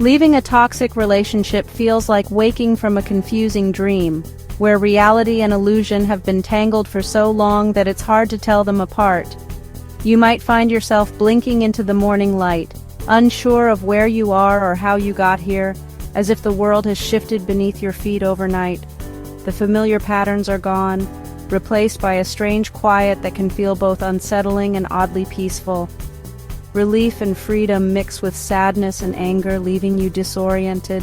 Leaving a toxic relationship feels like waking from a confusing dream, where reality and illusion have been tangled for so long that it's hard to tell them apart. You might find yourself blinking into the morning light, unsure of where you are or how you got here, as if the world has shifted beneath your feet overnight. The familiar patterns are gone, replaced by a strange quiet that can feel both unsettling and oddly peaceful. Relief and freedom mix with sadness and anger, leaving you disoriented.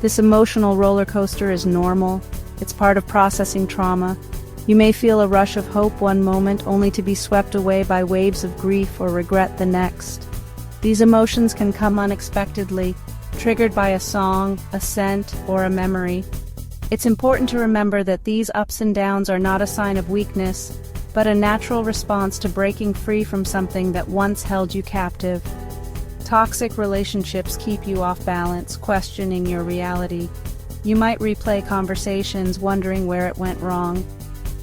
This emotional roller coaster is normal. It's part of processing trauma. You may feel a rush of hope one moment, only to be swept away by waves of grief or regret the next. These emotions can come unexpectedly, triggered by a song, a scent, or a memory. It's important to remember that these ups and downs are not a sign of weakness, but a natural response to breaking free from something that once held you captive. Toxic relationships keep you off balance, questioning your reality. You might replay conversations, wondering where it went wrong.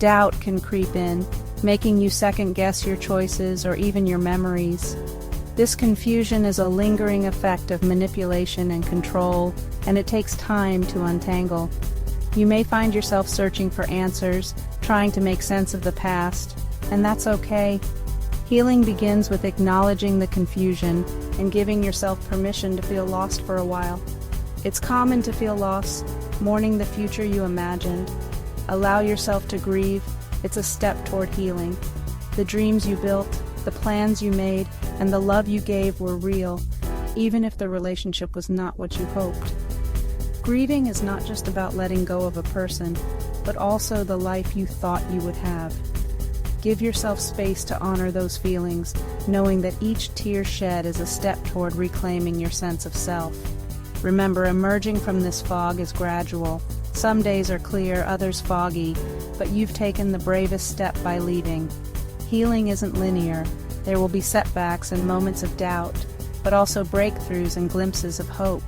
Doubt can creep in, making you second-guess your choices or even your memories. This confusion is a lingering effect of manipulation and control, and it takes time to untangle. You may find yourself searching for answers, trying to make sense of the past, and that's okay. Healing begins with acknowledging the confusion and giving yourself permission to feel lost for a while. It's common to feel lost, mourning the future you imagined. Allow yourself to grieve. It's a step toward healing. The dreams you built, the plans you made, and the love you gave were real, even if the relationship was not what you hoped. Grieving is not just about letting go of a person, but also the life you thought you would have. Give yourself space to honor those feelings, knowing that each tear shed is a step toward reclaiming your sense of self. Remember, emerging from this fog is gradual. Some days are clear, others foggy, but you've taken the bravest step by leaving. Healing isn't linear. There will be setbacks and moments of doubt, but also breakthroughs and glimpses of hope.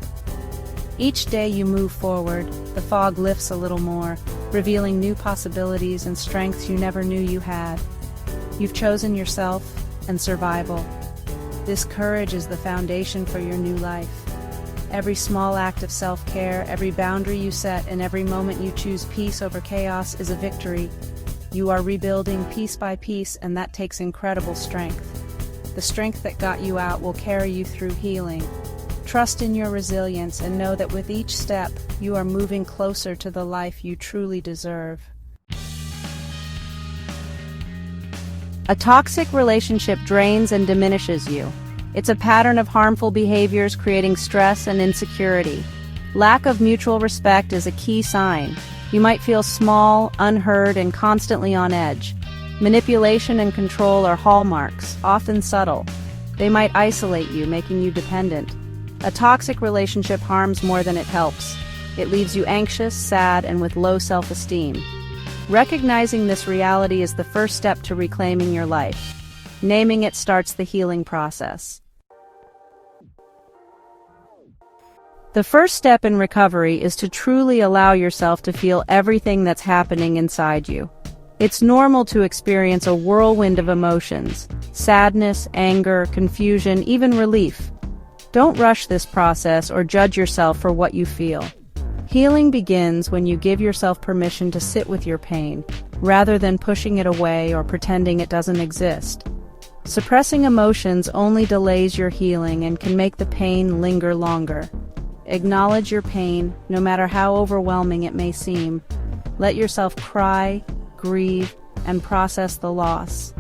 Each day you move forward, the fog lifts a little more, revealing new possibilities and strengths you never knew you had. You've chosen yourself and survival. This courage is the foundation for your new life. Every small act of self-care, every boundary you set, and every moment you choose peace over chaos is a victory. You are rebuilding piece by piece, and that takes incredible strength. The strength that got you out will carry you through healing. Trust in your resilience and know that with each step, you are moving closer to the life you truly deserve. A toxic relationship drains and diminishes you. It's a pattern of harmful behaviors creating stress and insecurity. Lack of mutual respect is a key sign. You might feel small, unheard, and constantly on edge. Manipulation and control are hallmarks, often subtle. They might isolate you, making you dependent. A toxic relationship harms more than it helps. It leaves you anxious, sad, and with low self-esteem. Recognizing this reality is the first step to reclaiming your life. Naming it starts the healing process. The first step in recovery is to truly allow yourself to feel everything that's happening inside you. It's normal to experience a whirlwind of emotions: sadness, anger, confusion, even relief. Don't rush this process or judge yourself for what you feel. Healing begins when you give yourself permission to sit with your pain, rather than pushing it away or pretending it doesn't exist. Suppressing emotions only delays your healing and can make the pain linger longer. Acknowledge your pain, no matter how overwhelming it may seem. Let yourself cry, grieve, and process the loss.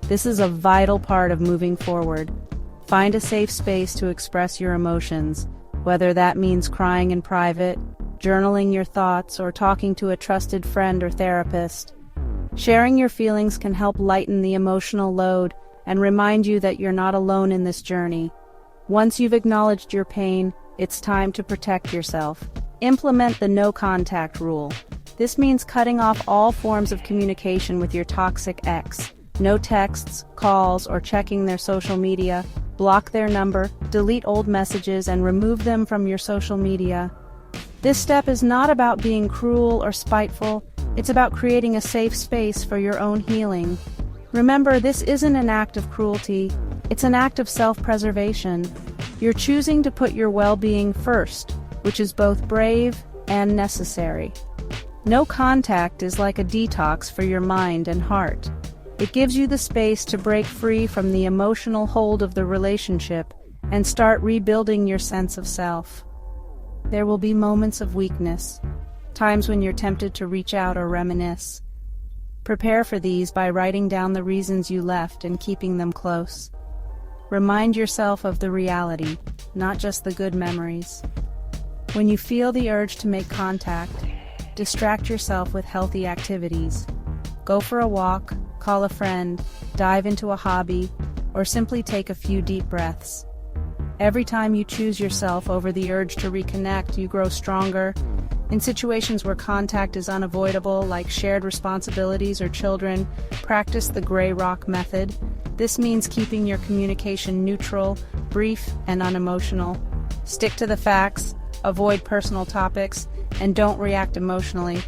This is a vital part of moving forward. Find a safe space to express your emotions, whether that means crying in private, journaling your thoughts, or talking to a trusted friend or therapist. Sharing your feelings can help lighten the emotional load and remind you that you're not alone in this journey. Once you've acknowledged your pain, it's time to protect yourself. Implement the no-contact rule. This means cutting off all forms of communication with your toxic ex. No texts, calls, or checking their social media. Block their number, delete old messages, and remove them from your social media. This step is not about being cruel or spiteful. It's about creating a safe space for your own healing. Remember, this isn't an act of cruelty. It's an act of self-preservation. You're choosing to put your well-being first, which is both brave and necessary. No contact is like a detox for your mind and heart. It gives you the space to break free from the emotional hold of the relationship and start rebuilding your sense of self. There will be moments of weakness, times when you're tempted to reach out or reminisce. Prepare for these by writing down the reasons you left and keeping them close. Remind yourself of the reality, not just the good memories. When you feel the urge to make contact, distract yourself with healthy activities. Go for a walk, call a friend, dive into a hobby, or simply take a few deep breaths. Every time you choose yourself over the urge to reconnect, you grow stronger. In situations where contact is unavoidable, like shared responsibilities or children, practice the gray rock method. This means keeping your communication neutral, brief, and unemotional. Stick to the facts, avoid personal topics, and don't react emotionally.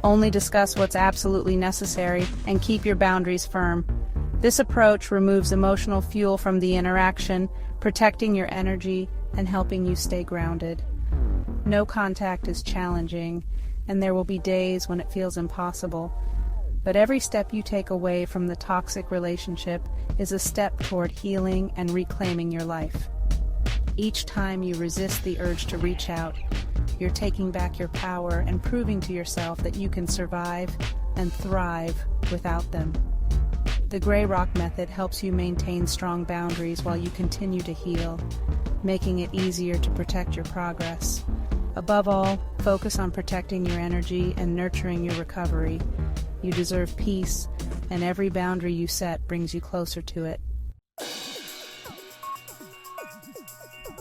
Only discuss what's absolutely necessary and keep your boundaries firm. This approach removes emotional fuel from the interaction, protecting your energy and helping you stay grounded. No contact is challenging, and there will be days when it feels impossible. But every step you take away from the toxic relationship is a step toward healing and reclaiming your life. Each time you resist the urge to reach out, you're taking back your power and proving to yourself that you can survive and thrive without them. The gray rock method helps you maintain strong boundaries while you continue to heal, making it easier to protect your progress. Above all, focus on protecting your energy and nurturing your recovery. You deserve peace, and every boundary you set brings you closer to it.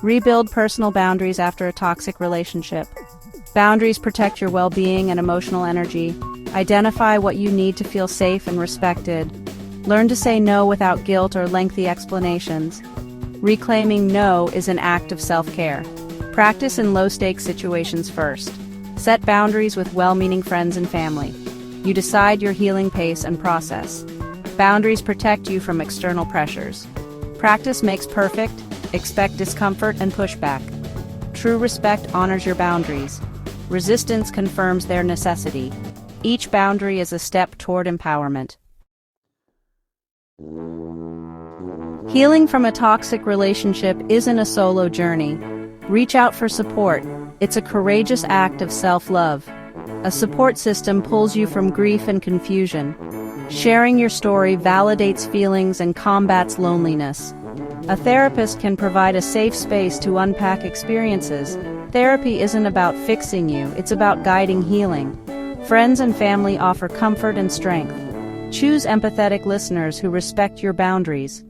Rebuild personal boundaries after a toxic relationship. Boundaries protect your well-being and emotional energy. Identify what you need to feel safe and respected. Learn to say no without guilt or lengthy explanations. Reclaiming no is an act of self-care. Practice in low-stakes situations first. Set boundaries with well-meaning friends and family. You decide your healing pace and process. Boundaries protect you from external pressures. Practice makes perfect. Expect discomfort and pushback. True respect honors your boundaries. Resistance confirms their necessity. Each boundary is a step toward empowerment. Healing from a toxic relationship isn't a solo journey. Reach out for support. It's a courageous act of self-love. A support system pulls you from grief and confusion. Sharing your story validates feelings and combats loneliness. A therapist can provide a safe space to unpack experiences. Therapy isn't about fixing you, it's about guiding healing. Friends and family offer comfort and strength. Choose empathetic listeners who respect your boundaries.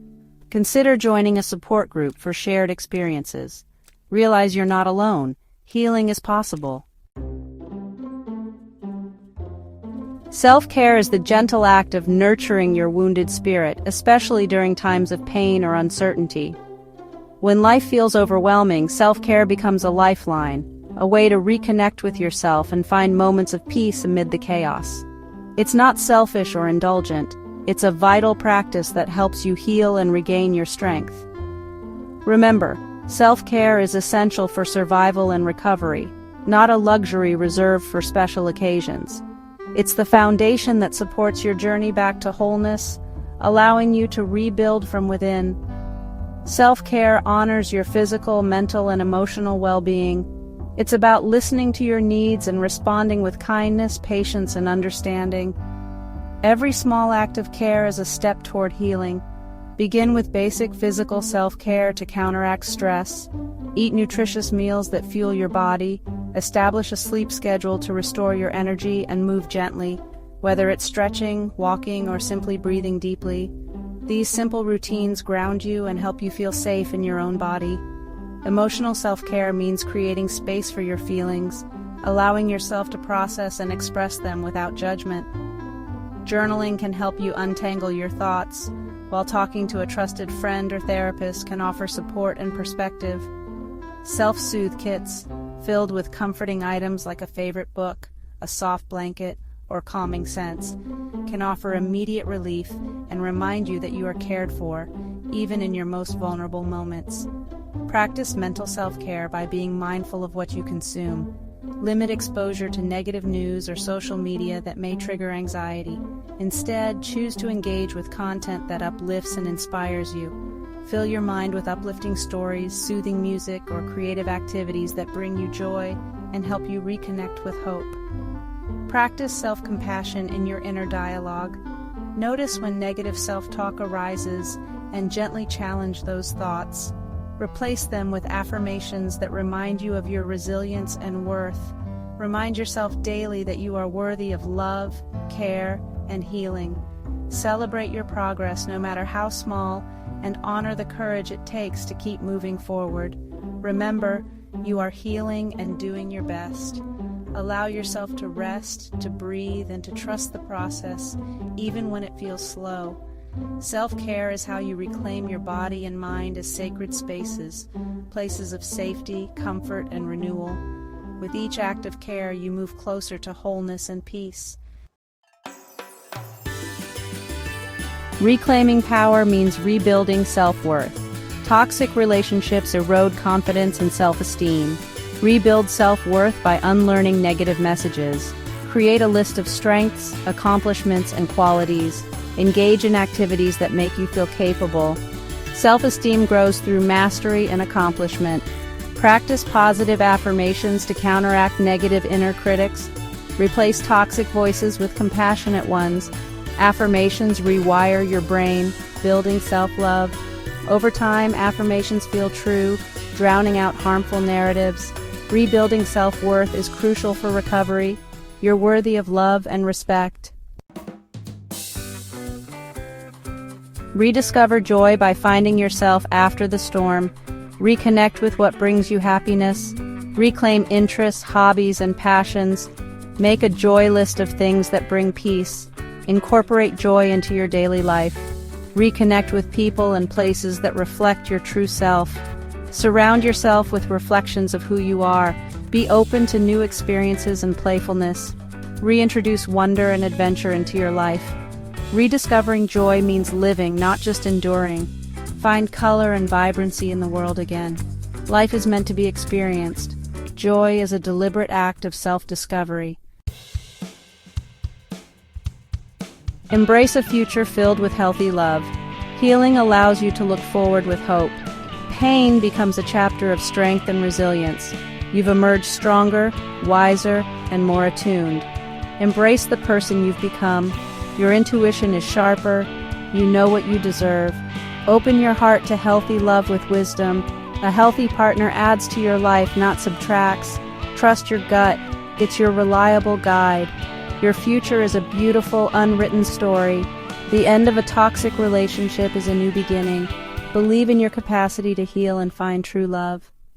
Consider joining a support group for shared experiences. Realize you're not alone. Healing is possible. Self-care is the gentle act of nurturing your wounded spirit, especially during times of pain or uncertainty. When life feels overwhelming, self-care becomes a lifeline, a way to reconnect with yourself and find moments of peace amid the chaos. It's not selfish or indulgent. It's a vital practice that helps you heal and regain your strength. Remember, self-care is essential for survival and recovery, not a luxury reserved for special occasions. It's the foundation that supports your journey back to wholeness, allowing you to rebuild from within. Self-care honors your physical, mental, and emotional well-being. It's about listening to your needs and responding with kindness, patience, and understanding. Every small act of care is a step toward healing. Begin with basic physical self-care to counteract stress. Eat nutritious meals that fuel your body. Establish a sleep schedule to restore your energy and move gently, whether it's stretching, walking, or simply breathing deeply. These simple routines ground you and help you feel safe in your own body. Emotional self-care means creating space for your feelings, allowing yourself to process and express them without judgment. Journaling can help you untangle your thoughts, while talking to a trusted friend or therapist can offer support and perspective. Self-soothe kits, filled with comforting items like a favorite book, a soft blanket, or calming scents, can offer immediate relief and remind you that you are cared for, even in your most vulnerable moments. Practice mental self-care by being mindful of what you consume. Limit exposure to negative news or social media that may trigger anxiety. Instead, choose to engage with content that uplifts and inspires you. Fill your mind with uplifting stories, soothing music, or creative activities that bring you joy and help you reconnect with hope. Practice self-compassion in your inner dialogue. Notice when negative self-talk arises and gently challenge those thoughts. Replace them with affirmations that remind you of your resilience and worth. Remind yourself daily that you are worthy of love, care, and healing. Celebrate your progress no matter how small, and honor the courage it takes to keep moving forward. Remember, you are healing and doing your best. Allow yourself to rest, to breathe, and to trust the process, even when it feels slow. Self-care is how you reclaim your body and mind as sacred spaces, places of safety, comfort, and renewal. With each act of care, you move closer to wholeness and peace. Reclaiming power means rebuilding self-worth. Toxic relationships erode confidence and self-esteem. Rebuild self-worth by unlearning negative messages. Create a list of strengths, accomplishments, and qualities. Engage in activities that make you feel capable. Self-esteem grows through mastery and accomplishment. Practice positive affirmations to counteract negative inner critics. Replace toxic voices with compassionate ones. Affirmations rewire your brain, building self-love. Over time, affirmations feel true, drowning out harmful narratives. Rebuilding self-worth is crucial for recovery. You're worthy of love and respect. Rediscover joy by finding yourself after the storm. Reconnect with what brings you happiness. Reclaim interests, hobbies, and passions. Make a joy list of things that bring peace. Incorporate joy into your daily life. Reconnect with people and places that reflect your true self. Surround yourself with reflections of who you are. Be open to new experiences and playfulness. Reintroduce wonder and adventure into your life. Rediscovering joy means living, not just enduring. Find color and vibrancy in the world again. Life is meant to be experienced. Joy is a deliberate act of self-discovery. Embrace a future filled with healthy love. Healing allows you to look forward with hope. Pain becomes a chapter of strength and resilience. You've emerged stronger, wiser, and more attuned. Embrace the person you've become. Your intuition is sharper. You know what you deserve. Open your heart to healthy love with wisdom. A healthy partner adds to your life, not subtracts. Trust your gut. It's your reliable guide. Your future is a beautiful, unwritten story. The end of a toxic relationship is a new beginning. Believe in your capacity to heal and find true love.